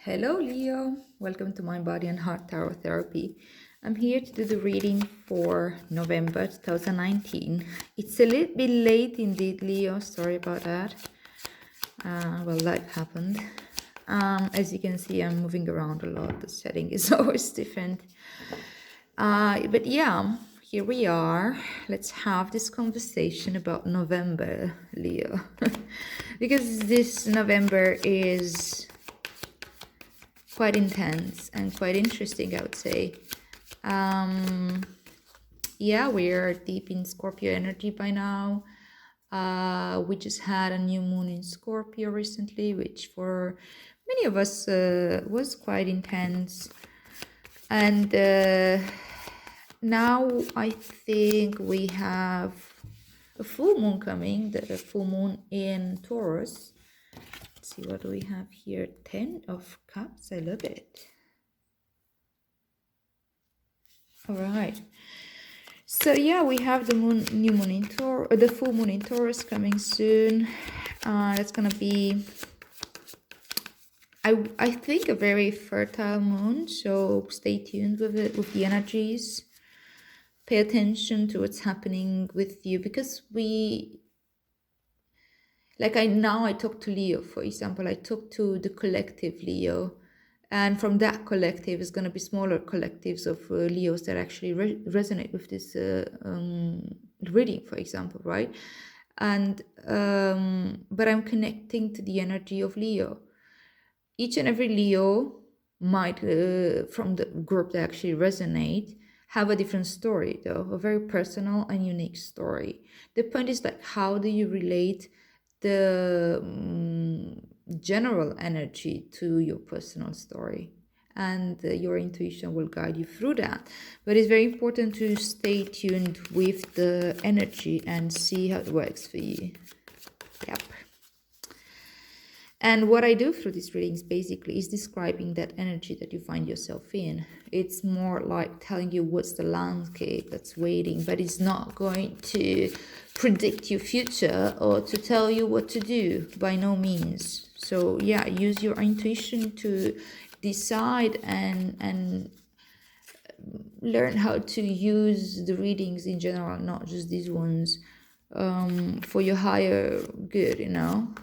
Hello, Leo. Welcome to Mind, Body, and Heart Tarot Therapy. I'm here to do the reading for November 2019. It's a little bit late indeed, Leo. Sorry about that. Life happened. As you can see, I'm moving around a lot. The setting is always different. But yeah, here we are. Let's have this conversation about November, Leo. Because this November is quite intense and quite interesting, I would say. Yeah, we're deep in Scorpio energy by now. We just had a new moon in Scorpio recently, which for many of us was quite intense. And now I think we have a full moon coming, the full moon in Taurus. Let's see, what do we have here? 10 of Cups. I love it. All right. So yeah, we have the new moon in Taurus, the full moon in Taurus coming soon. It's gonna be, I think, a very fertile moon. So stay tuned with it, with the energies. Pay attention to what's happening with you, because I talk to Leo, for example. I talk to the collective Leo. And from that collective is going to be smaller collectives of Leos that actually resonate with this reading, for example, right? And but I'm connecting to the energy of Leo. Each and every Leo might, from the group that actually resonate, have a different story, though, a very personal and unique story. The point is, like, how do you relate the general energy to your personal story? And your intuition will guide you through that. But it's very important to stay tuned with the energy and see how it works for you. Yep. And what I do through these readings basically is describing that energy that you find yourself in. It's more like telling you what's the landscape that's waiting, but it's not going to predict your future or to tell you what to do, by no means. So yeah, use your intuition to decide and learn how to use the readings in general, not just these ones, for your higher good, you know.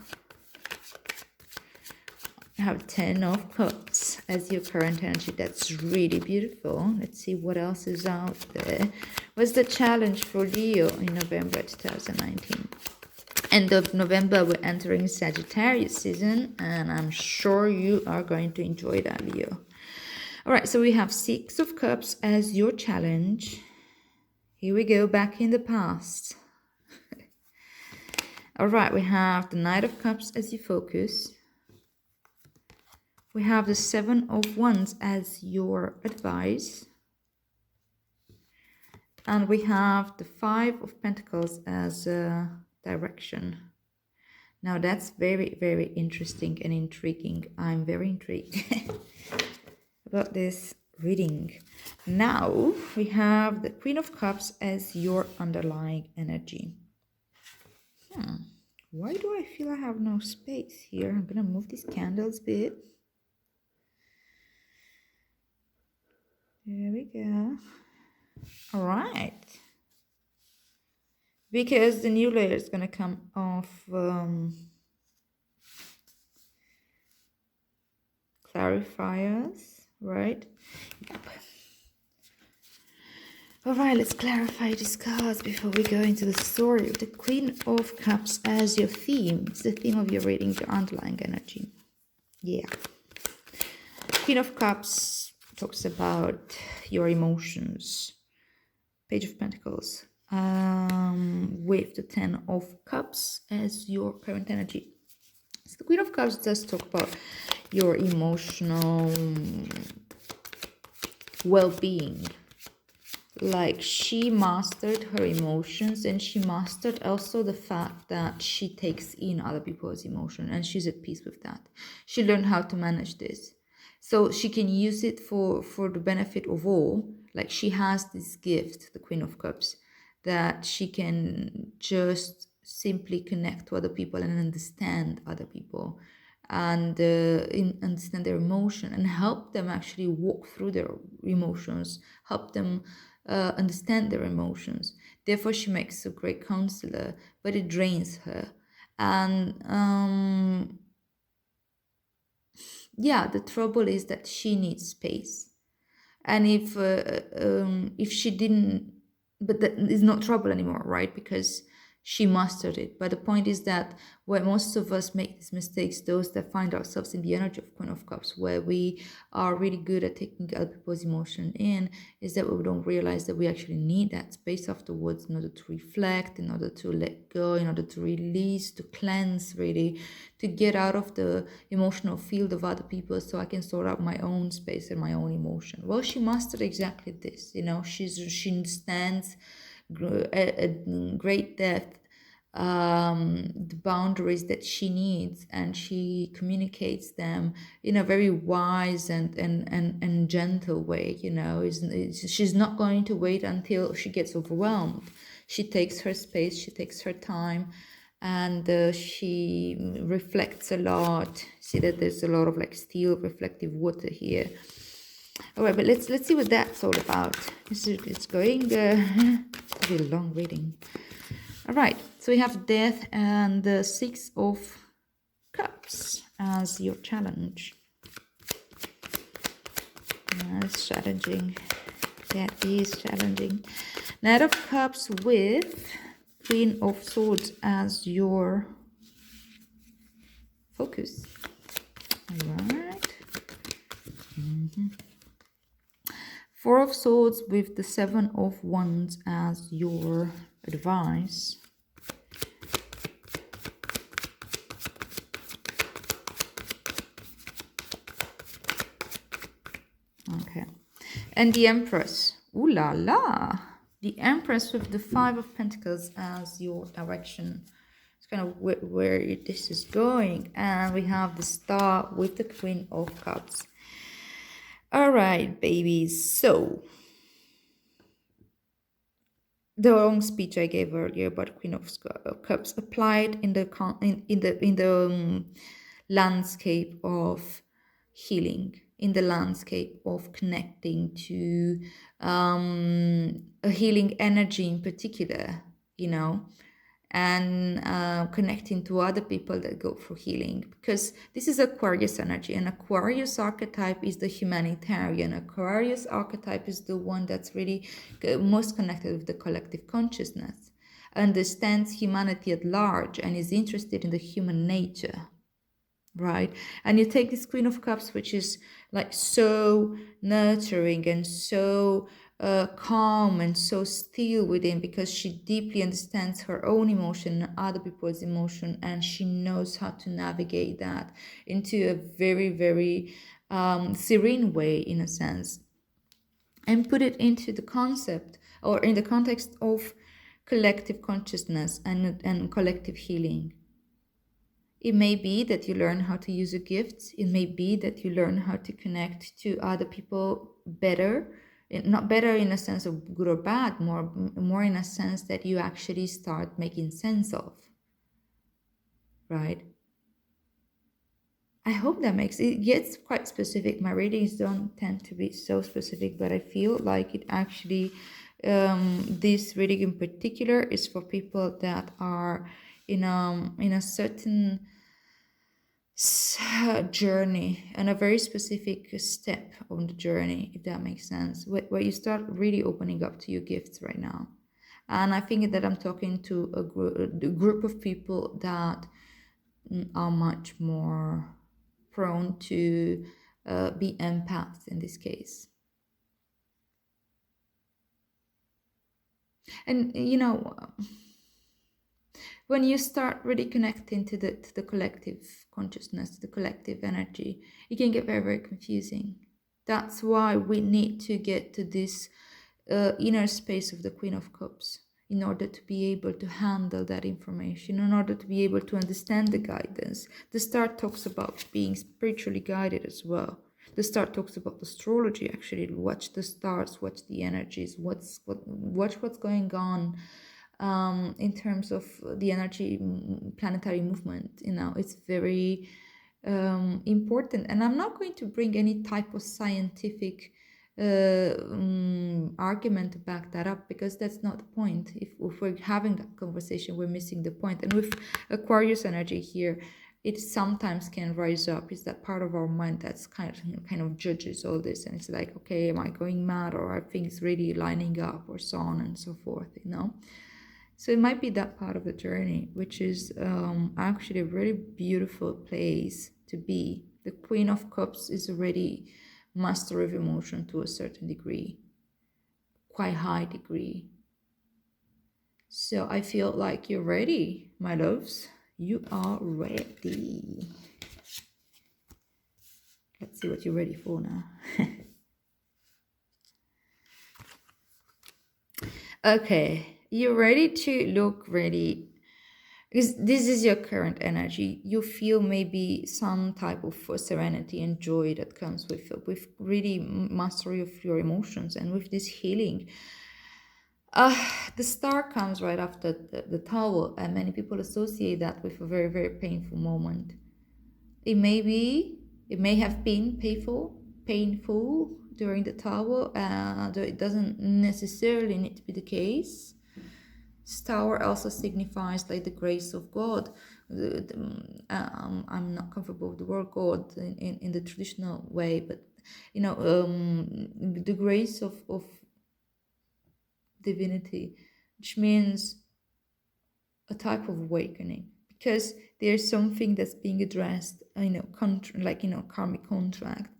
Have 10 of Cups as your current energy. That's really beautiful. Let's see what else is out there. What's the challenge for Leo in November 2019? End of November, we're entering Sagittarius season, and I'm sure you are going to enjoy that, Leo. All right, so we have 6 of Cups as your challenge. Here we go, back in the past. All right, we have the Knight of Cups as your focus. We have the 7 of Wands as your advice. And we have the 5 of Pentacles as a direction. Now that's very, very interesting and intriguing. I'm very intrigued about this reading. Now we have the Queen of Cups as your underlying energy. Why do I feel I have no space here? I'm going to move these candles a bit. There we go. All right. Because the new layer is going to come off clarifiers, right? Yep. All right, let's clarify these cards before we go into the story. The Queen of Cups as your theme. It's the theme of your reading, your underlying energy. Yeah. Queen of Cups talks about your emotions. Page of Pentacles. With the 10 of Cups as your current energy. So the Queen of Cups does talk about your emotional well-being. Like, she mastered her emotions, and she mastered also the fact that she takes in other people's emotion, and she's at peace with that. She learned how to manage this, so she can use it for the benefit of all. Like, she has this gift, the Queen of Cups, that she can just simply connect to other people and understand other people and understand their emotion and help them actually walk through their emotions, help them understand their emotions. Therefore, she makes a great counselor, but it drains her. And yeah, the trouble is that she needs space. And if she didn't, but that is not trouble anymore, right? Because she mastered it. But the point is that where most of us make these mistakes, those that find ourselves in the energy of Queen of Cups, where we are really good at taking other people's emotion in, is that we don't realize that we actually need that space afterwards in order to reflect, in order to let go, in order to release, to cleanse, really, to get out of the emotional field of other people so I can sort out my own space and my own emotion. Well, she mastered exactly this. She understands at great depth the boundaries that she needs, and she communicates them in a very wise and gentle way. She's not going to wait until she gets overwhelmed. She takes her space, she takes her time, and she reflects a lot. See that there's a lot of like steel reflective water here. All right, but let's see what that's all about. It's going to be a long reading. All right, so we have Death and the Six of Cups as your challenge. That's challenging. That is challenging. Knight of Cups with Queen of Swords as your focus. All right. Four of Swords with the Seven of Wands as your advice. Okay. And the Empress. Ooh la la. The Empress with the Five of Pentacles as your direction. It's kind of where this is going. And we have the Star with the Queen of Cups. All right, babies. So, the long speech I gave earlier about Queen of Cups applied in the landscape of healing, in the landscape of connecting to a healing energy in particular, and connecting to other people that go through healing, because this is Aquarius energy, and Aquarius archetype is the humanitarian. Aquarius archetype is the one that's really most connected with the collective consciousness, understands humanity at large, and is interested in the human nature, right? And you take this Queen of Cups, which is like so nurturing and so calm and so still within, because she deeply understands her own emotion and other people's emotion, and she knows how to navigate that into a very, very serene way, in a sense, and put it into the concept or in the context of collective consciousness and collective healing. It may be that you learn how to use your gifts. It may be that you learn how to connect to other people better. Not better in a sense of good or bad, more in a sense that you actually start making sense of, right? I hope that makes it gets quite specific. My readings don't tend to be so specific, but I feel like it actually, this reading in particular is for people that are in a certain journey and a very specific step on the journey, if that makes sense, where you start really opening up to your gifts right now. And I think that I'm talking to a group of people that are much more prone to be empaths in this case. And when you start really connecting to the collective consciousness, the collective energy, it can get very, very confusing. That's why we need to get to this inner space of the Queen of Cups in order to be able to handle that information, in order to be able to understand the guidance. The Star talks about being spiritually guided as well. The Star talks about astrology, actually. Watch the stars, watch the energies, watch what's going on in terms of the energy planetary movement. It's very important. And I'm not going to bring any type of scientific argument to back that up, because that's not the point. If we're having that conversation, we're missing the point. And with Aquarius energy here, it sometimes can rise up. It's that part of our mind that's kind of judges all this, and it's like, okay, am I going mad, or are things really lining up, or so on and so forth, you know? So it might be that part of the journey, which is actually a really beautiful place to be. The Queen of Cups is already master of emotion to a certain degree, quite high degree. So I feel like you're ready, my loves. You are ready. Let's see what you're ready for now. Okay, you're ready to look ready. Because this is your current energy. You feel maybe some type of serenity and joy that comes with really mastery of your emotions, and with this healing. The star comes right after the towel, and many people associate that with a very, very painful moment. It may have been painful during the towel, and it doesn't necessarily need to be the case. Tower also signifies like the grace of God. I'm not comfortable with the word God in the traditional way, but you know, the grace of divinity, which means a type of awakening, because there's something that's being addressed, karmic contract,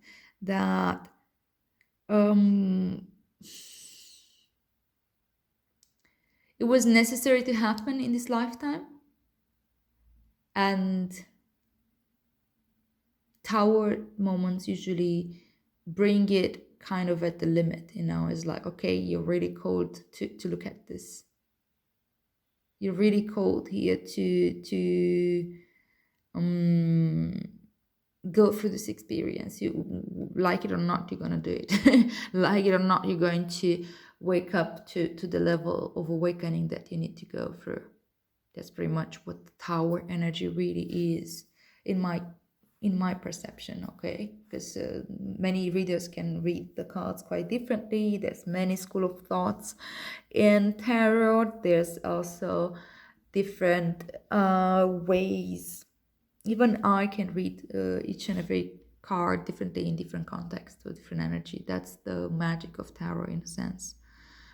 that it was necessary to happen in this lifetime. And tower moments usually bring it kind of at the limit, you know. It's like, okay, you're really called to look at this. You're really called here to go through this experience. You like it or not, you're gonna do it. Like it or not, you're going to wake up to the level of awakening that you need to go through. That's pretty much what the tower energy really is in my perception, okay? Because many readers can read the cards quite differently. There's many school of thoughts in tarot. There's also different ways. Even I can read each and every card differently in different contexts with different energy. That's the magic of tarot in a sense.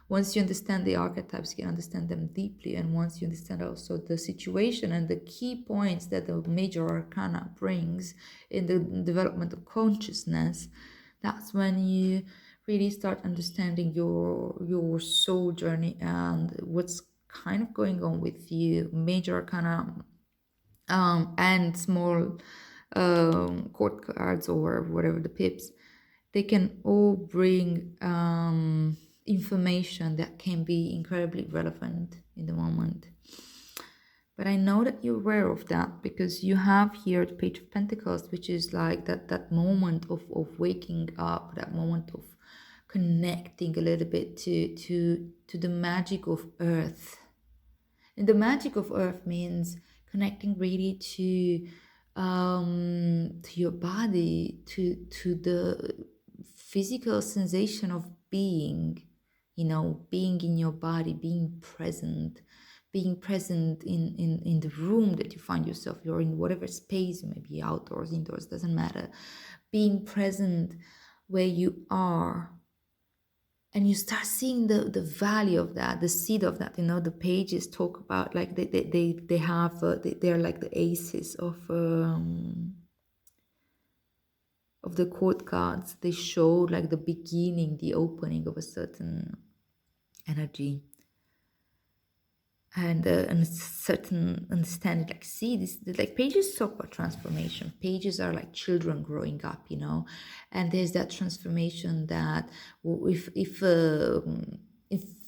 Once you understand the archetypes, you can understand them deeply. And once you understand also the situation and the key points that the major arcana brings in the development of consciousness, that's when you really start understanding your soul journey and what's kind of going on with you. Major arcana and small court cards or whatever, the pips, they can all bring information that can be incredibly relevant in the moment. But I know that you're aware of that, because you have here the Page of Pentacles, which is like that moment of waking up, that moment of connecting a little bit to the magic of earth. And the magic of earth means connecting really to your body, to the physical sensation of being, you know, being in your body, being present in the room that you find yourself. You're in whatever space, maybe outdoors, indoors, doesn't matter. Being present where you are. And you start seeing the value of that, the seed of that. You know, the pages talk about like they have they're like the aces of the court cards. They show like the beginning, the opening of a certain energy, and a certain understanding. Like, see, this like pages talk about transformation. Pages are like children growing up, you know, and there's that transformation that if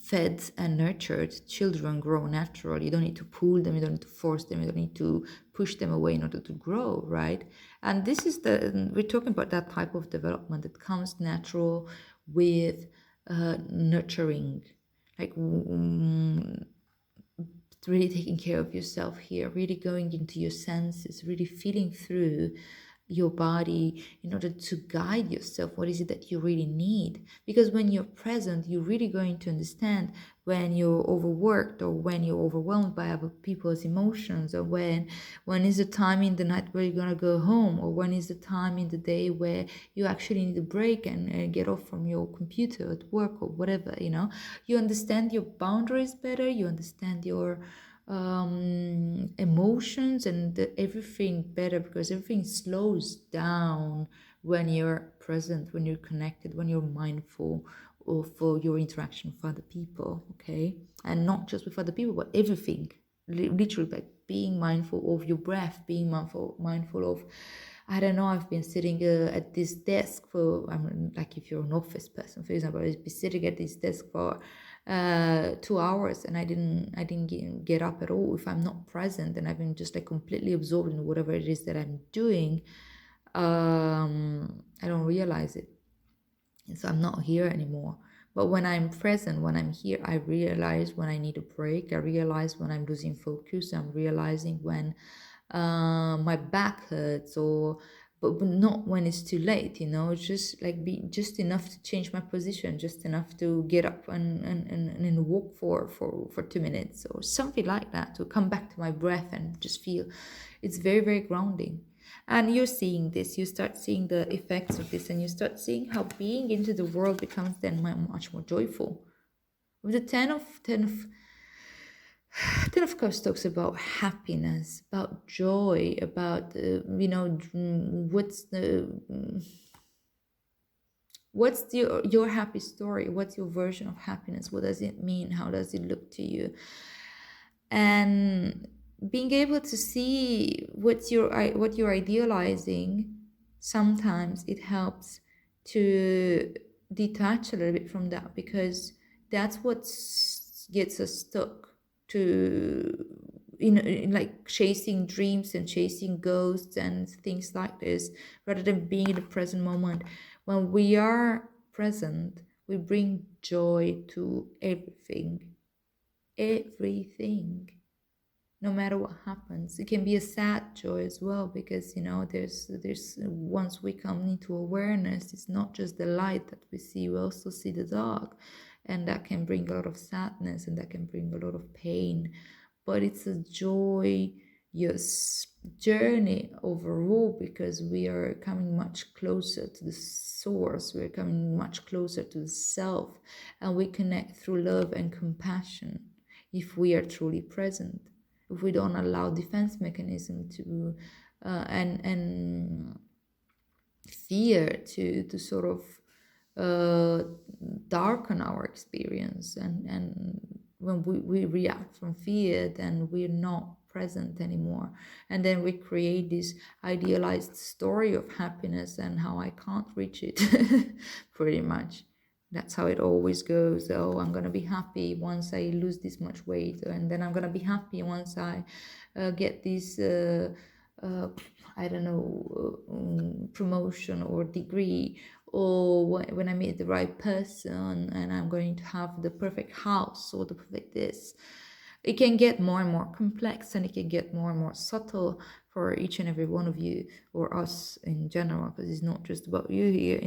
fed and nurtured, children grow naturally. You don't need to pull them, you don't need to force them, you don't need to push them away in order to grow, right? And this is we're talking about that type of development that comes natural with nurturing, like really taking care of yourself here, really going into your senses, really feeling through your body in order to guide yourself. What is it that you really need? Because when you're present, you're really going to understand when you're overworked, or when you're overwhelmed by other people's emotions, or when is the time in the night where you're gonna go home, or when is the time in the day where you actually need a break and get off from your computer at work or whatever. You understand your boundaries better, you understand your emotions and everything better, because everything slows down when you're present, when you're connected, when you're mindful of your interaction with other people. Okay, and not just with other people, but everything. Literally, like being mindful of your breath, being mindful of, I don't know, I've been sitting at this desk for, I mean, like if you're an office person, for example, I've been sitting at this desk for 2 hours, and I didn't get up at all. If I'm not present and I've been just like completely absorbed in whatever it is that I'm doing, I don't realize it. And so I'm not here anymore. But when I'm present, when I'm here, I realize when I need a break. I realize when I'm losing focus. I'm realizing when my back hurts, or but not when it's too late. Just like be just enough to change my position, just enough to get up and walk for 2 minutes or something like that, to come back to my breath and just feel. It's very, very grounding. And you're seeing this, you start seeing the effects of this, and you start seeing how being into the world becomes then much more joyful. With the 10 of Cups talks about happiness, about joy, about what's your happy story, what's your version of happiness, what does it mean, how does it look to you? And being able to see what you're idealizing, sometimes it helps to detach a little bit from that, because that's what gets us stuck to in like chasing dreams and chasing ghosts and things like this, rather than being in the present moment. When we are present, we bring joy to everything, no matter what happens. It can be a sad joy as well, because there's once we come into awareness, it's not just the light that we see, we also see the dark, and that can bring a lot of sadness, and that can bring a lot of pain. But it's a joyous journey overall, because we are coming much closer to the source, we're coming much closer to the self, and we connect through love and compassion if we are truly present, if we don't allow defense mechanism to and fear to sort of darken our experience. And when we react from fear, then we're not present anymore, and then we create this idealized story of happiness and how I can't reach it. Pretty much that's how it always goes. Oh, I'm gonna be happy once I lose this much weight, and then I'm gonna be happy once I get this uh, I don't know, promotion or degree, or when I meet the right person, and I'm going to have the perfect house or the perfect this. It can get more and more complex, and it can get more and more subtle for each and every one of you, or us in general, because it's not just about you here.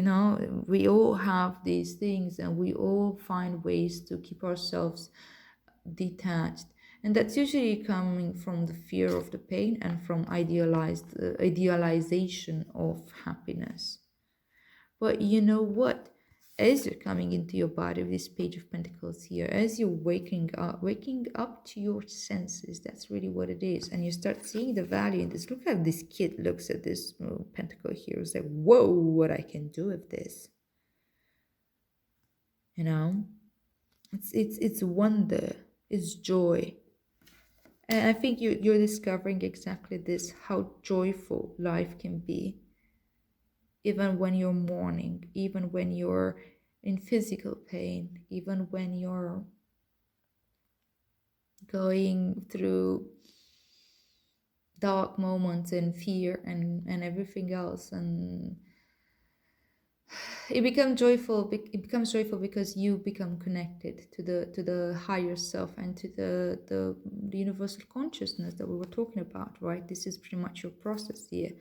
We all have these things, and we all find ways to keep ourselves detached, and that's usually coming from the fear of the pain and from idealization of happiness. But you know what? As you're coming into your body with this Page of Pentacles here, as you're waking up to your senses, that's really what it is. And you start seeing the value in this. Look how this kid looks at this pentacle here. It's like, whoa, what I can do with this. It's wonder, it's joy. And I think you're discovering exactly this, how joyful life can be. Even when you're mourning, even when you're in physical pain, even when you're going through dark moments and fear and everything else. And it becomes joyful because you become connected to the higher self and to the universal consciousness that we were talking about, right? This is pretty much your process here.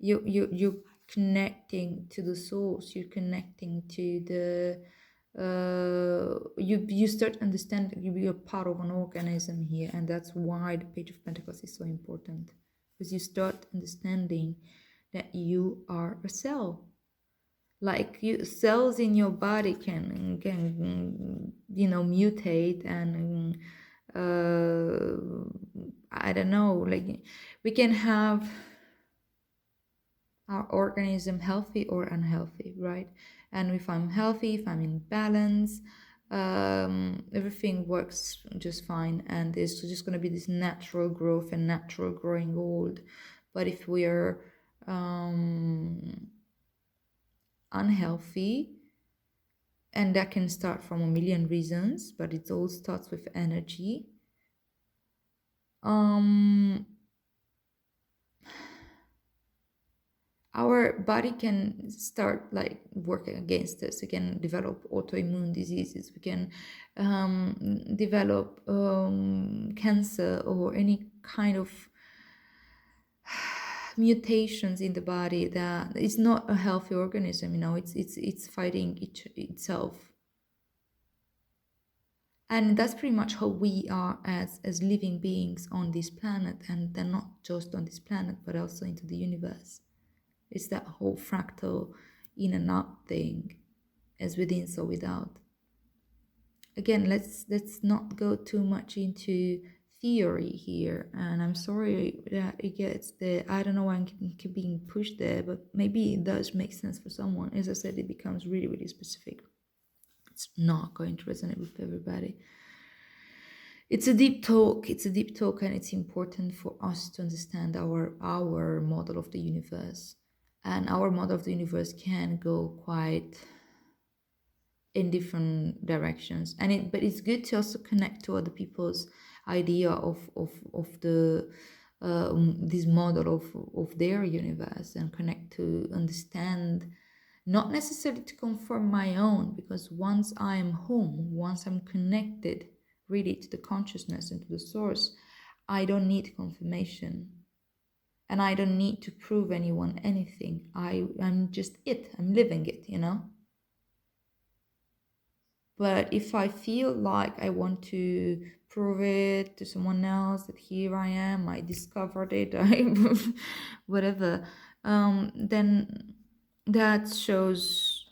you're connecting to the source, you're connecting to the you start understanding you're part of an organism here, and that's why the Page of Pentacles is so important, because you start understanding that you are a cell. Like cells in your body can mutate and I don't know, like we can have our organism healthy or unhealthy, right? And if I'm healthy, if I'm in balance, everything works just fine, and there's just going to be this natural growth and natural growing old. But if we are unhealthy, and that can start from a million reasons, but it all starts with energy. Our body can start like working against us. We can develop autoimmune diseases. We can develop cancer or any kind of mutations in the body that is not a healthy organism. It's fighting itself. And that's pretty much how we are as living beings on this planet, and then not just on this planet, but also into the universe. It's that whole fractal in and out thing, as within, so without. Again, let's not go too much into theory here, and I'm sorry that it gets there. I don't know why I'm keep being pushed there, but maybe it does make sense for someone. As I said, it becomes really, really specific. It's not going to resonate with everybody. It's a deep talk. And it's important for us to understand our model of the universe. And our model of the universe can go quite in different directions. But it's good to also connect to other people's idea of the this model of their universe, and connect to understand, not necessarily to confirm my own, because once I am home, once I'm connected really to the consciousness and to the source, I don't need confirmation, and I don't need to prove anyone anything. I'm just I'm living it, But if I feel like I want to prove it to someone else that here I am, I discovered it, whatever, then that shows,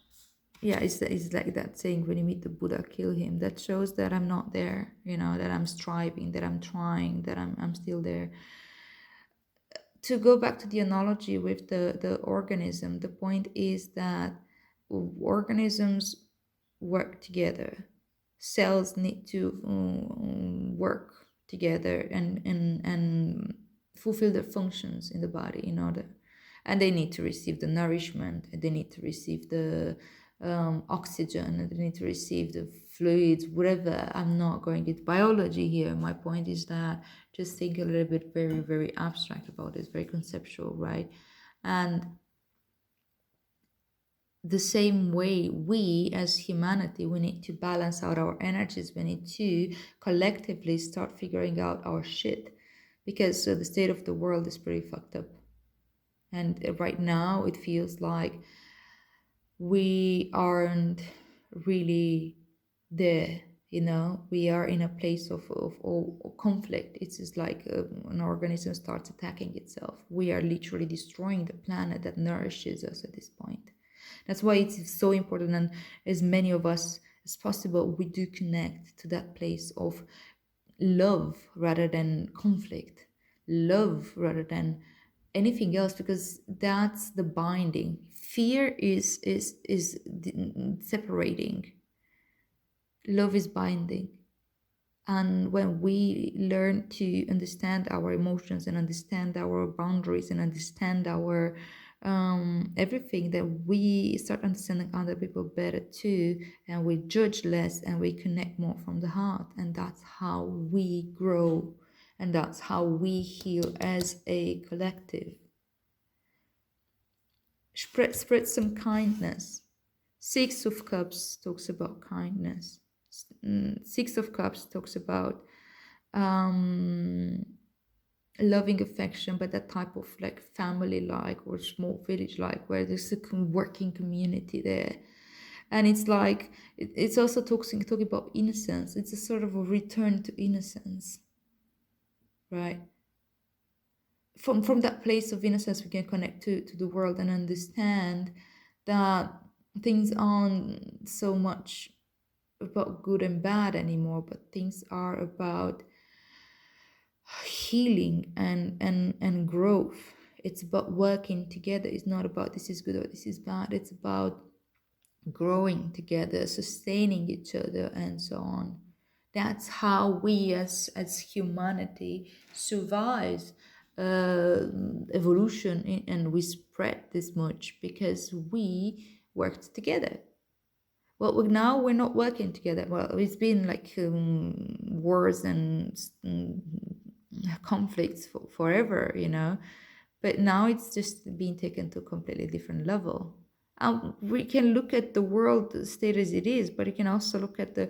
it's like that saying, when you meet the Buddha, kill him. That shows that I'm not there, that I'm striving, that I'm trying, that I'm still there. To go back to the analogy with the organism, the point is that organisms work together. Cells need to work together and fulfill their functions in the body in order, and they need to receive the nourishment, and they need to receive the oxygen, and they need to receive the fluids, whatever. I'm not going into biology here. My point is that just think a little bit very, very abstract about it, very conceptual, right? And the same way, we as humanity, we need to balance out our energies. We need to collectively start figuring out our shit, because the state of the world is pretty fucked up. And right now it feels like we aren't really there. We are in a place of conflict. It's just like an organism starts attacking itself. We are literally destroying the planet that nourishes us at this point. That's why it's so important, and as many of us as possible, we do connect to that place of love rather than conflict, love rather than anything else, because that's the binding. Fear is separating. Love is binding. And when we learn to understand our emotions and understand our boundaries and understand our everything, that we start understanding other people better too, and we judge less, and we connect more from the heart, and that's how we grow, and that's how we heal as a collective. Spread some kindness. Six of Cups talks about kindness. Six of Cups talks about loving affection, but that type of like family like or small village like where there's a working community there. And it's like it's also talking about innocence. It's a sort of a return to innocence, right? From that place of innocence we can connect to the world and understand that things aren't so much about good and bad anymore, but things are about healing and growth. It's about working together. It's not about this is good or this is bad. It's about growing together, sustaining each other, and so on. That's how we as humanity survives evolution, and we spread this much because we worked together. Well, now we're not working together. Well, it's been like wars and conflicts forever, but now it's just being taken to a completely different level. We can look at the world state as it is, but you can also look at the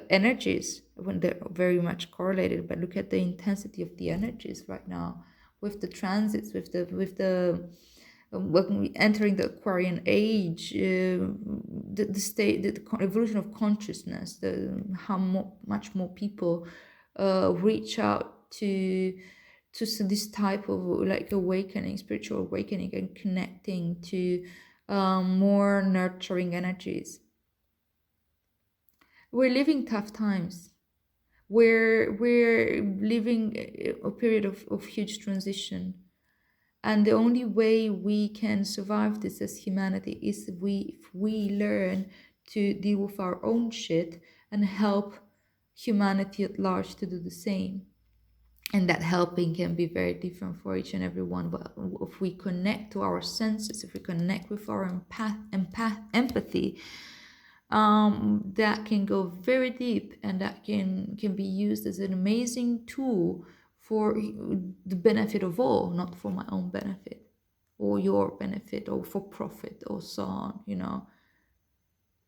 energies when they're very much correlated. But look at the intensity of the energies right now with the transits, with the when we entering the Aquarian age, the state, the evolution of consciousness, how much more people reach out to this type of like awakening, spiritual awakening, and connecting to more nurturing energies. We're living tough times. We're living a period of huge transition. And the only way we can survive this as humanity is if we learn to deal with our own shit and help humanity at large to do the same. And that helping can be very different for each and every one. But if we connect to our senses, if we connect with our empathy, that can go very deep, and that can be used as an amazing tool for the benefit of all, not for my own benefit or your benefit or for profit or so on.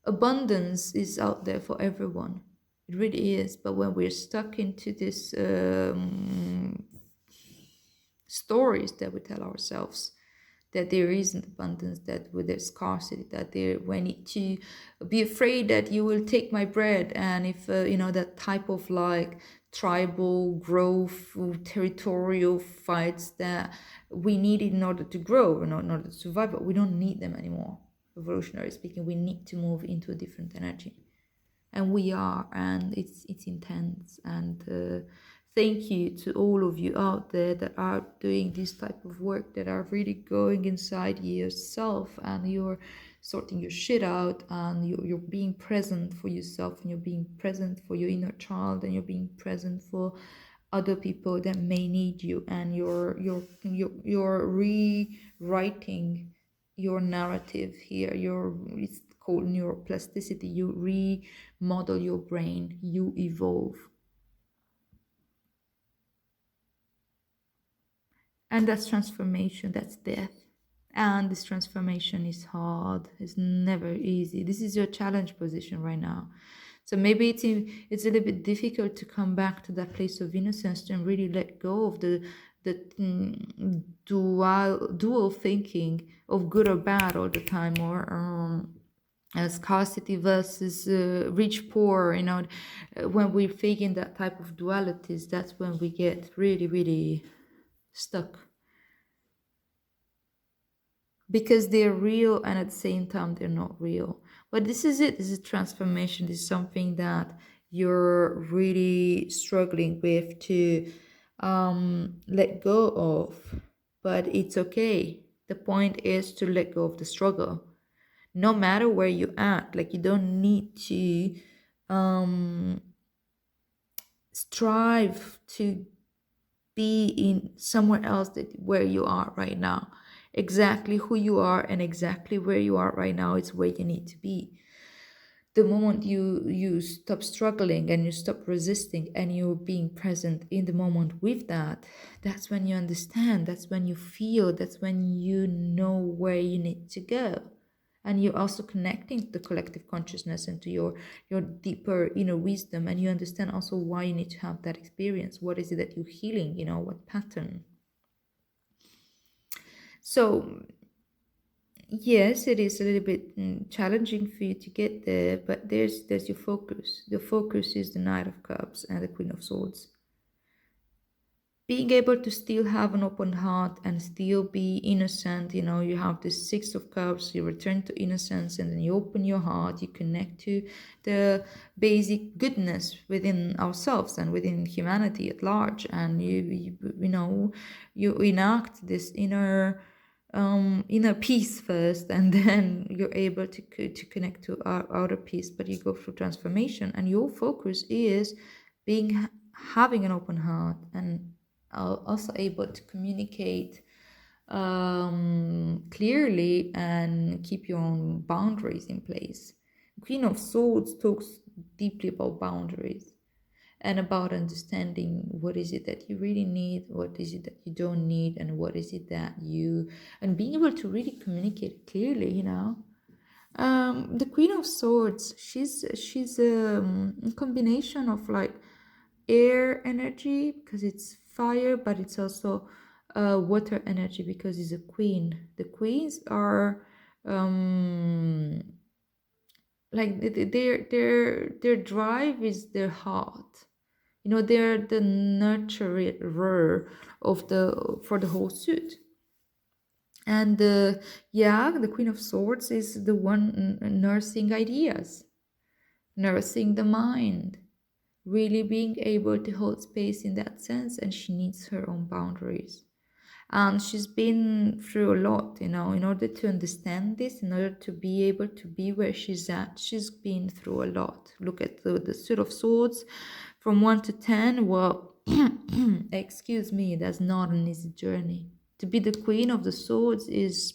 Abundance is out there for everyone. It really is. But when we're stuck into this stories that we tell ourselves, that there isn't abundance, that there's scarcity, that we need to be afraid that you will take my bread, and if that type of like tribal growth, territorial fights that we need in order to grow, in order to survive, but we don't need them anymore. Evolutionary speaking, we need to move into a different energy, and we are, and it's intense. And thank you to all of you out there that are doing this type of work, that are really going inside yourself, and you're sorting your shit out, and you're being present for yourself, and you're being present for your inner child, and you're being present for other people that may need you, and you're rewriting your narrative here. It's called neuroplasticity. You remodel your brain, you evolve. And that's transformation, that's death. And this transformation is hard, it's never easy. This is your challenge position right now. So maybe it's a little bit difficult to come back to that place of innocence and really let go of the dual thinking of good or bad all the time, or scarcity versus rich poor. When we're thinking that type of dualities, that's when we get really, really stuck, because they're real and at the same time they're not real. But this is it. This is transformation. This is something that you're really struggling with to let go of. But it's okay. The point is to let go of the struggle. No matter where you at, like you don't need to strive to be in somewhere else where you are right now. Exactly who you are and exactly where you are right now is where you need to be. The moment you stop struggling and you stop resisting and you're being present in the moment with that, that's when you understand, that's when you feel, that's when you know where you need to go. and you're also connecting to the collective consciousness and to your deeper inner wisdom, and you understand also why you need to have that experience. What is it that you're healing, what pattern? So yes, it is a little bit challenging for you to get there, but there's your focus. The focus is the Knight of Cups and the Queen of Swords. Being able to still have an open heart and still be innocent, you have the Six of Cups, you return to innocence, and then you open your heart, you connect to the basic goodness within ourselves and within humanity at large, and you enact this inner peace first, and then you're able to connect to our outer peace. But you go through transformation, and your focus is having an open heart, and also able to communicate clearly and keep your own boundaries in place. Queen of Swords talks deeply about boundaries and about understanding what is it that you really need, what is it that you don't need, and what is it that and being able to really communicate clearly, the Queen of Swords, she's a combination of like air energy because it's fire, but it's also water energy because it's a queen. The queens are like their drive is their heart. They're the nurturer for the whole suit. And the Queen of Swords is the one nursing ideas, nursing the mind, really being able to hold space in that sense, and she needs her own boundaries. And she's been through a lot, in order to understand this, in order to be able to be where she's at. She's been through a lot. Look at the Suit of Swords from 1 to 10. Well, excuse me, that's not an easy journey. To be the Queen of the Swords is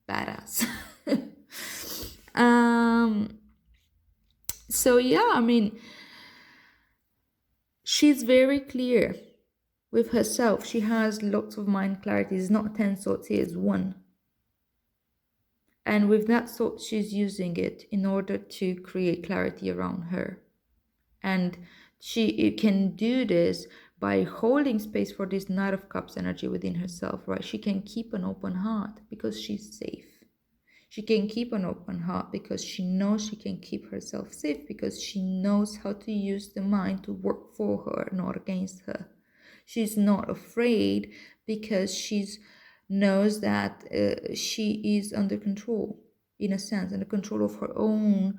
badass. So yeah, I mean, she's very clear with herself. She has lots of mind clarity. It's not 10 swords here, it's 1. And with that sword, she's using it in order to create clarity around her. And she can do this by holding space for this Knight of Cups energy within herself, right? She can keep an open heart because she's safe. She can keep an open heart because she knows she can keep herself safe, because she knows how to use the mind to work for her, not against her. She's not afraid because she knows that she is under control, in a sense, under control of her own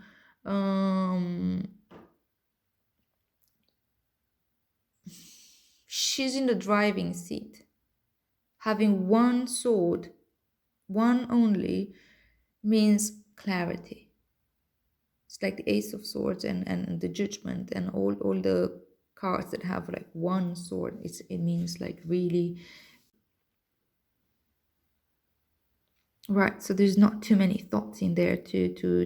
she's in the driving seat. Having one sword, one only, means clarity. It's like the Ace of Swords and the Judgment and all the cards that have like one sword. It means like really, right? So there's not too many thoughts in there to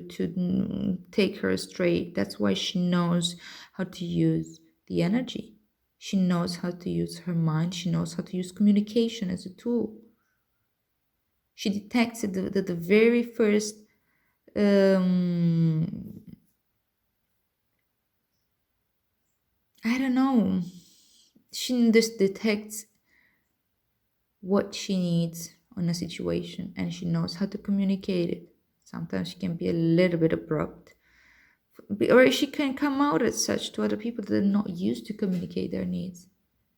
take her astray. That's why she knows how to use the energy. She knows how to use her mind. She knows how to use communication as a tool. She detects at the very first I don't know. She just detects what she needs on a situation, and she knows how to communicate it. Sometimes she can be a little bit abrupt, or she can come out as such to other people that are not used to communicate their needs,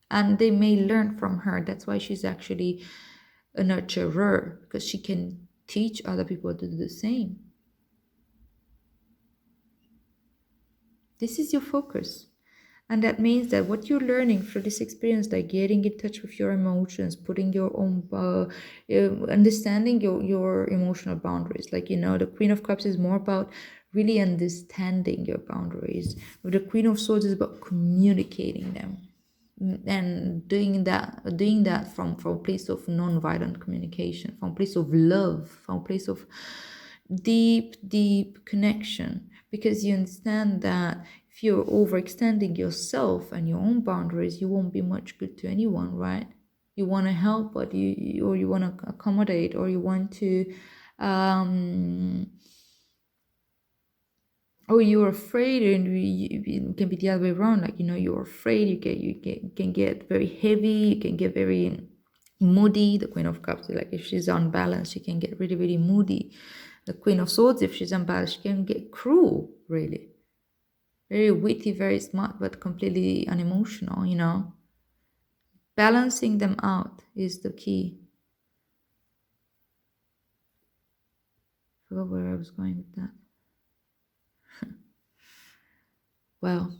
and they may learn from her. That's why she's actually a nurturer, because she can teach other people to do the same. This is your focus. And that means that what you're learning through this experience, like getting in touch with your emotions, putting your own, understanding your emotional boundaries. Like, the Queen of Cups is more about really understanding your boundaries. But the Queen of Swords is about communicating them. And doing that from a place of non-violent communication, from a place of love, from a place of deep connection, because you understand that if you're overextending yourself and your own boundaries, you won't be much good to anyone, right? You want to help, but you want to accommodate, or you want to or you're afraid, and it can be the other way around, like, you're afraid, can get very heavy, you can get very moody. The Queen of Cups, like, if she's unbalanced, she can get really, really moody. The Queen of Swords, if she's unbalanced, she can get cruel, really. Very witty, very smart, but completely unemotional, Balancing them out is the key. I forgot where I was going with that. Well,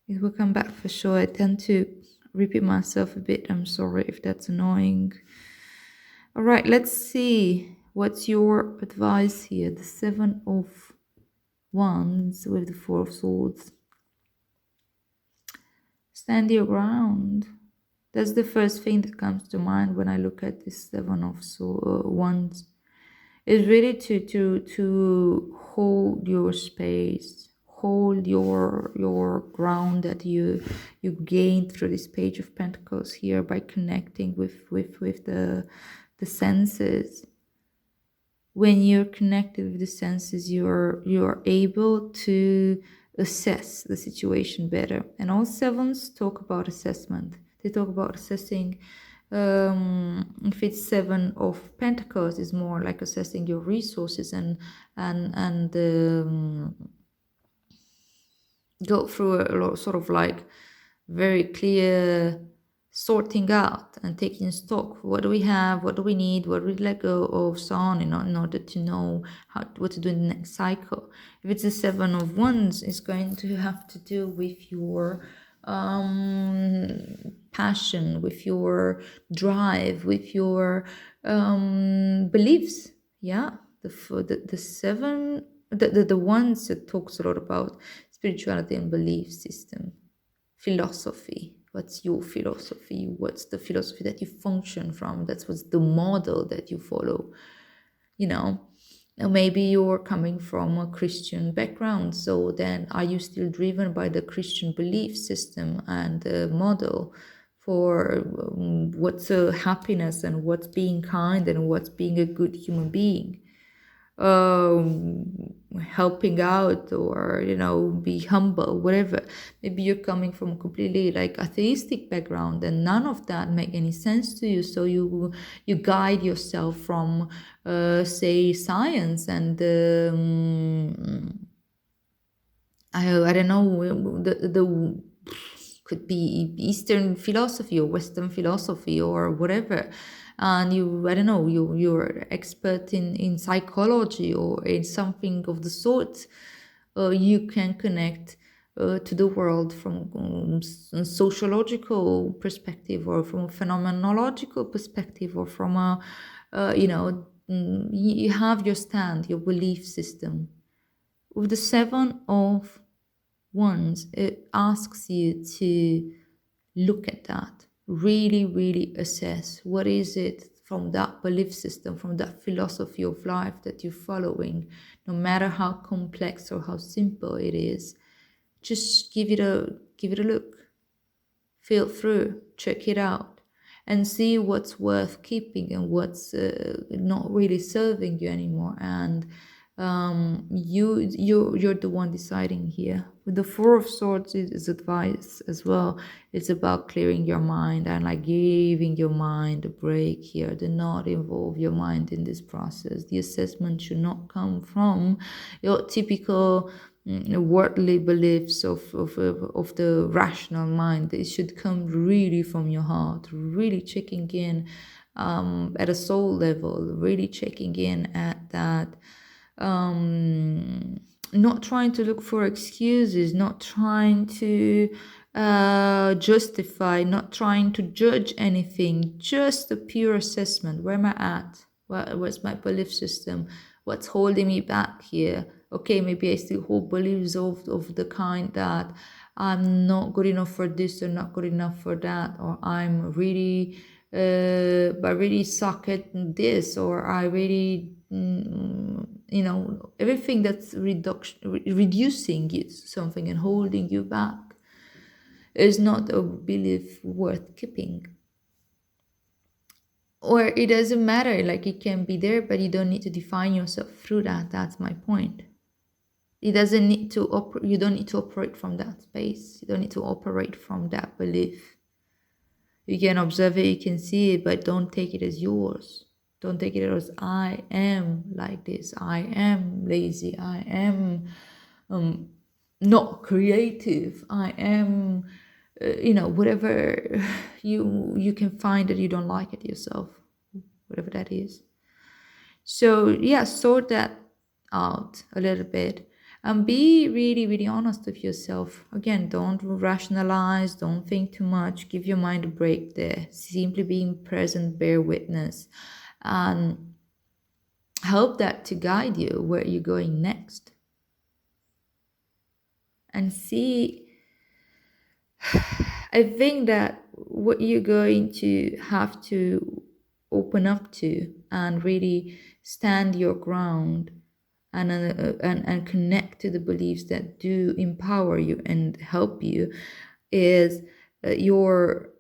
it will come back for sure. I tend to repeat myself a bit. I'm sorry if that's annoying. All right, let's see. What's your advice here? The 7 of Wands with the 4 of Swords. Stand your ground. That's the first thing that comes to mind when I look at this 7 of Wands. It's really to hold your space, hold your ground that you gained through this Page of Pentacles here by connecting with the senses. When you're connected with the senses, you're able to assess the situation better. And all sevens talk about assessment. They talk about assessing. If it's 7 of Pentacles, is more like assessing your resources and go through a lot, sort of like very clear sorting out and taking stock. What do we have? What do we need? What do we let go of? So on, in order to know what to do in the next cycle. If it's a 7 of Wands, it's going to have to do with your passion, with your drive, with your beliefs. Yeah, the 7, the ones that talks a lot about spirituality and belief system, philosophy. What's your philosophy? What's the philosophy that you function from? That's what's the model that you follow. Now maybe you're coming from a Christian background, so then are you still driven by the Christian belief system and model for what's happiness and what's being kind and what's being a good human being? Helping out, or be humble, whatever. Maybe you're coming from a completely like atheistic background and none of that make any sense to you, so you guide yourself from say science and I don't know, the could be Eastern philosophy or Western philosophy or whatever, and I don't know, you're expert in psychology or in something of the sort. You can connect to the world from a sociological perspective, or from a phenomenological perspective, or from a you have your stand, your belief system. With the 7 of Wands, it asks you to look at that, really, really assess what is it from that belief system, from that philosophy of life that you're following, no matter how complex or how simple it is. Just give it a look, feel through, check it out, and see what's worth keeping and what's not really serving you anymore. And you're the one deciding here. With the 4 of Swords is advice as well. It's about clearing your mind and like giving your mind a break here. Do not involve your mind in this process. The assessment should not come from your typical worldly beliefs of the rational mind. It should come really from your heart, really checking in at a soul level, really checking in at that. Not trying to look for excuses, not trying to justify, not trying to judge anything, just a pure assessment. Where am I at? What's my belief system? What's holding me back here? Okay, maybe I still hold beliefs of the kind that I'm not good enough for this or not good enough for that, or I'm really I really suck at this, or I really everything that's reducing you to something and holding you back is not a belief worth keeping. Or it doesn't matter, like it can be there, but you don't need to define yourself through that. That's my point. It doesn't need to you don't need to operate from that space. You don't need to operate from that belief. You can observe it, you can see it, but don't take it as yours. Don't take it as I am like this. I am lazy. I am not creative. I am, whatever you can find that you don't like it yourself, whatever that is. So yeah, sort that out a little bit and be really, really honest with yourself. Again, don't rationalize, don't think too much, give your mind a break there. Simply being present, bear witness, and help that to guide you where you're going next. And see, I think that what you're going to have to open up to and really stand your ground and connect to the beliefs that do empower you and help you is the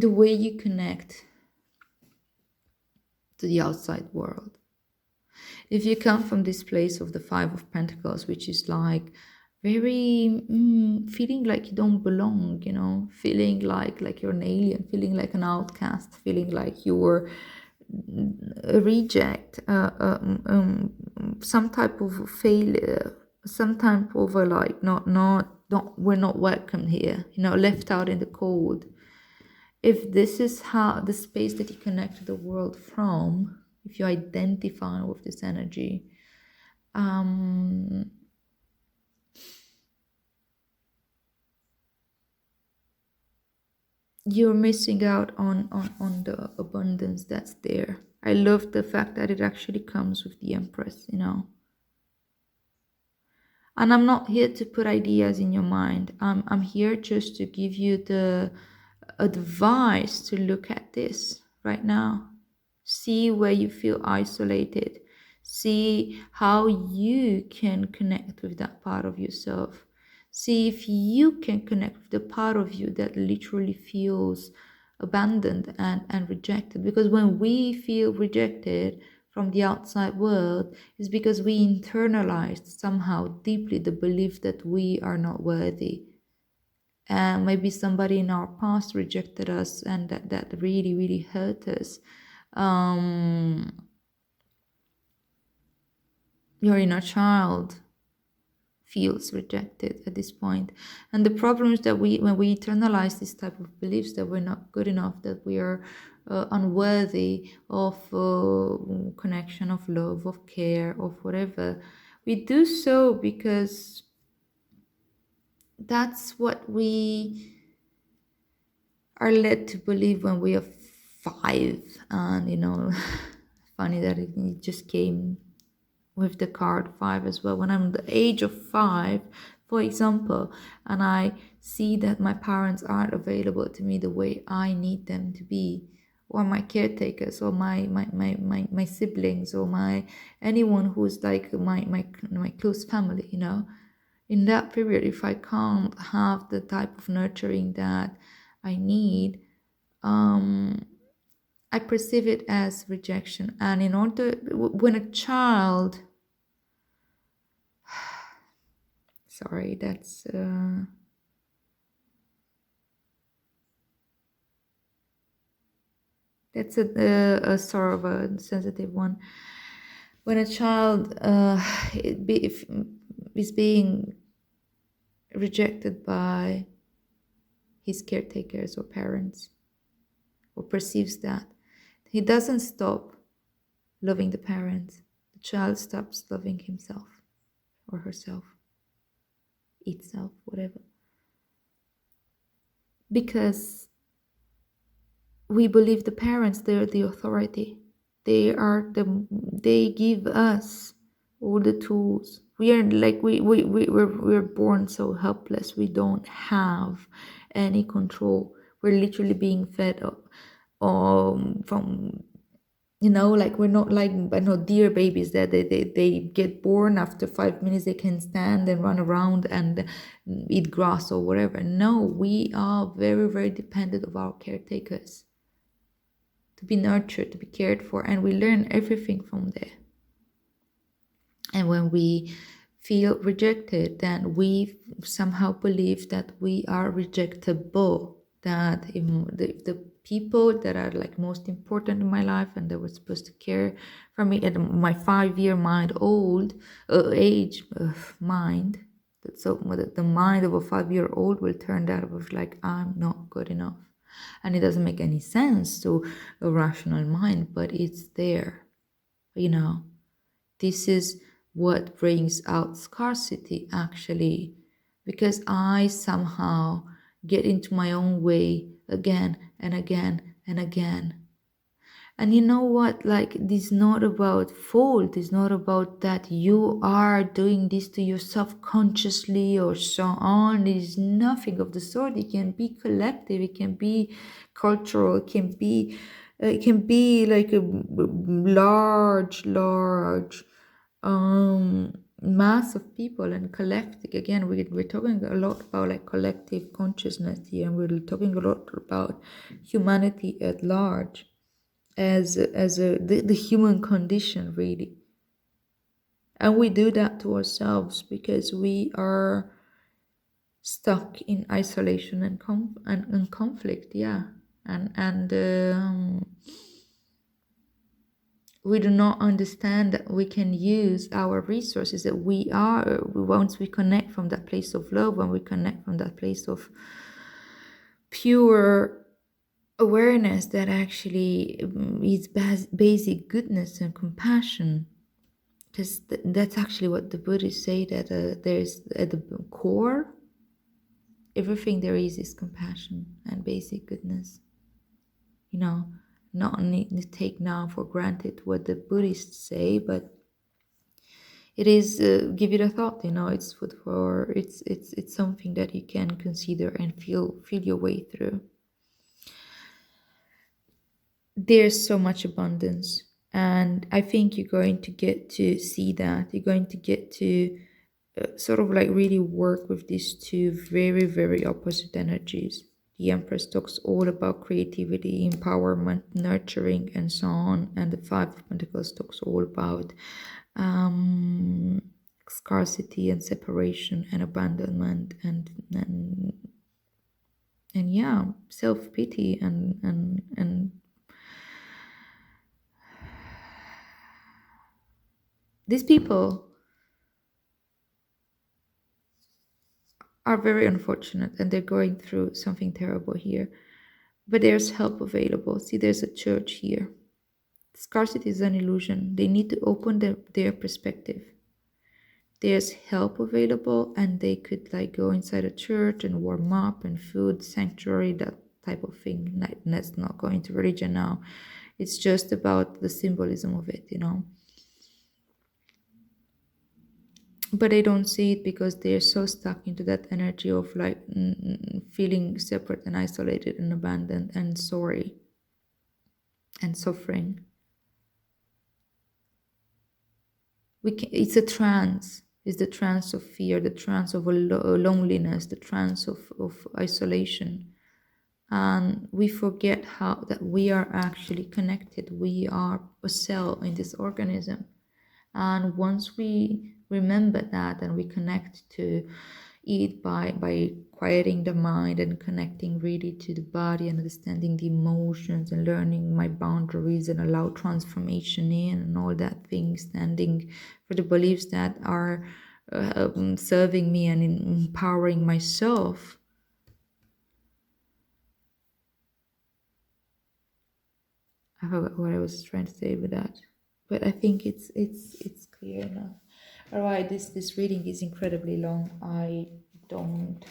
way you connect to the outside world. If you come from this place of the Five of Pentacles, which is like very feeling like you don't belong, feeling like you're an alien, feeling like an outcast, feeling like you're a reject, some type of failure, some type of like not we're not welcome here, left out in the cold. If this is how the space that you connect to the world from, if you identify with this energy, you're missing out on the abundance that's there. I love the fact that it actually comes with the Empress, And I'm not here to put ideas in your mind. I'm here just to give you the advice to look at this right now. See where you feel isolated. See how you can connect with that part of yourself. See if you can connect with the part of you that literally feels abandoned and rejected. Because when we feel rejected from the outside world, it's because we internalized somehow deeply the belief that we are not worthy. And maybe somebody in our past rejected us, and that really, really hurt us. Your inner child feels rejected at this point. And the problem is that when we internalize this type of beliefs that we're not good enough, that we are unworthy of connection, of love, of care, of whatever, we do so because that's what we are led to believe when we are 5. And funny that it just came with the card 5 as well. When I'm the age of 5, for example, and I see that my parents aren't available to me the way I need them to be, or my caretakers, or my siblings, or anyone who's like my close family, in that period, if I can't have the type of nurturing that I need, I perceive it as rejection. And in order, when a child, sorry, that's a sort of a sensitive one. When a child is being rejected by his caretakers or parents, or perceives that, he doesn't stop loving the parents. The child stops loving himself or herself, itself, whatever. Because we believe the parents, they're the authority. They give us all the tools. We are like we're born so helpless. We don't have any control. We're literally being fed up from like we're not like deer babies that they get born after 5 minutes they can stand and run around and eat grass or whatever. No, we are very, very dependent of our caretakers to be nurtured, to be cared for, and we learn everything from there. And when we feel rejected, then we somehow believe that we are rejectable, that the people that are like most important in my life and that were supposed to care for me at my 5-year age mind, that so the mind of a 5-year-old will turn out of like, I'm not good enough. And it doesn't make any sense to a rational mind, but it's there, you know. This is what brings out scarcity, actually, because I somehow get into my own way again and again and again. And you know what? Like, this is not about fault. It's not about that you are doing this to yourself consciously or so on. It is nothing of the sort. It can be collective. It can be cultural. It can be like a large mass of people and collective. Again, we're talking a lot about like collective consciousness here, and we're talking a lot about humanity at large as the human condition, really. And we do that to ourselves because we are stuck in isolation and conflict, yeah. And we do not understand that we can use our resources, that once we connect from that place of love, when we connect from that place of pure awareness, that actually is basic goodness and compassion, because that's actually what the Buddhists say, that there's at the core, everything there is compassion and basic goodness. You know, not only to take now for granted what the Buddhists say, but it is give it a thought. You know, it's food for it's something that you can consider and feel your way through. There's so much abundance, and I think you're going to get to see that. You're going to get to sort of like really work with these two very, very opposite energies. The Empress talks all about creativity, empowerment, nurturing, and so on. And the Five of Pentacles talks all about scarcity and separation and abandonment and yeah, self-pity and these people are very unfortunate and they're going through something terrible here. But there's help available. See, there's a church here. Scarcity is an illusion. They need to open their perspective. There's help available, and they could like go inside a church and warm up and food, sanctuary, that type of thing. Let's not go into religion now. It's just about the symbolism of it, you know. But they don't see it because they're so stuck into that energy of like feeling separate and isolated and abandoned and sorry and suffering. It's a trance. It's the trance of fear, the trance of loneliness, the trance of isolation. And we forget how that we are actually connected. We are a cell in this organism. And once we remember that and we connect to it by quieting the mind and connecting really to the body and understanding the emotions and learning my boundaries and allow transformation in and all that thing, standing for the beliefs that are serving me and empowering myself. I forgot what I was trying to say with that, but I think it's clear enough. All right, this reading is incredibly long. I didn't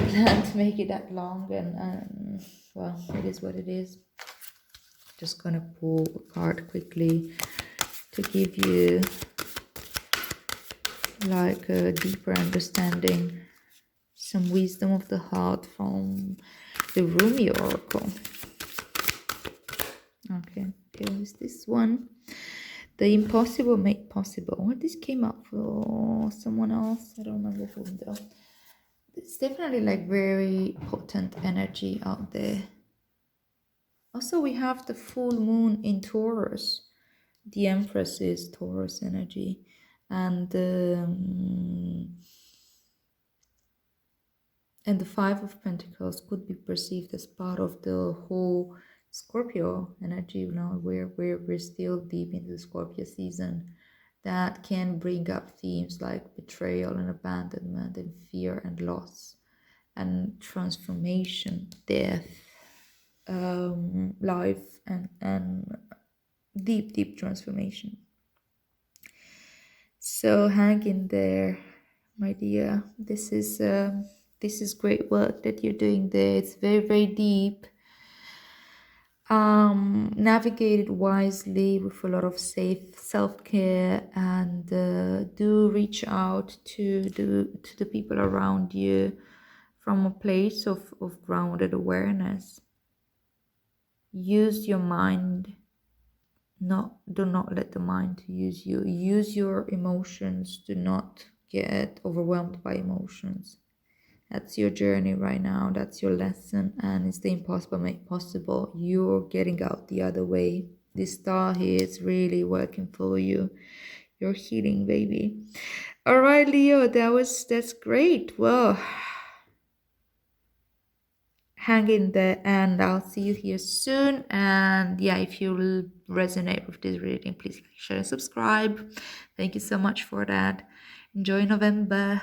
plan to make it that long, and well, it is what it is. Just gonna pull a card quickly to give you like a deeper understanding, some wisdom of the heart from the Rumi Oracle. Okay, here's this one. The impossible made possible. What this came up for someone else? I don't remember whom though. It's definitely like very potent energy out there. Also, we have the full moon in Taurus. The Empress is Taurus energy, and the Five of Pentacles could be perceived as part of the whole Scorpio energy. You know, we're still deep into the Scorpio season. That can bring up themes like betrayal and abandonment and fear and loss and transformation, death, life, and deep transformation. So hang in there, my dear. This is great work that you're doing there. It's very deep. Navigate it wisely with a lot of safe self-care, and do reach out to the people around you from a place of grounded awareness. Use your mind. Do not let the mind use you. Use your emotions. Do not get overwhelmed by emotions. That's your journey right now. That's your lesson, and it's the impossible made possible. You're getting out the other way. This star here is really working for you. You're healing, baby. All right, Leo, that's great. Well, hang in there, and I'll see you here soon. And yeah, if you resonate with this reading, please like, share, and subscribe. Thank you so much for that. Enjoy November.